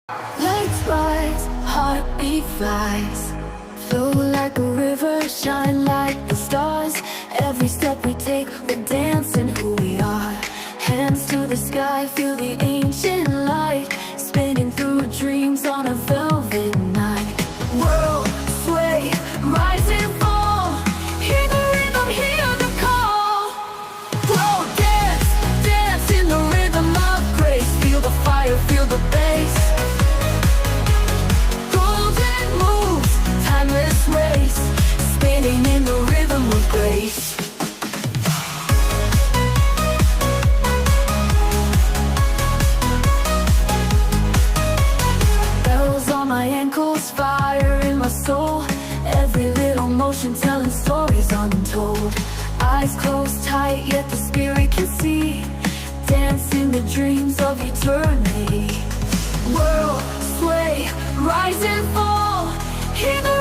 Lights rise, heartbeat flies, flow like a river, shine like the stars. Every step we take, we're dancing who we are. Hands to the sky, feel the ancient light, spinning through dreams on a velvet night. World sway, rise and fall, hear the rhythm, hear the call. Flow, dance, dance in the rhythm of grace. Feel the fire, feel the bass. Golden moves, timeless race, spinning in the rhythm of grace. Bells on my ankles, fire in my soul. Every little motion telling stories untold. Eyes closed tight, yet the spirit can see. Dancing the dreams of eternity. World sway, rise and fall, hear the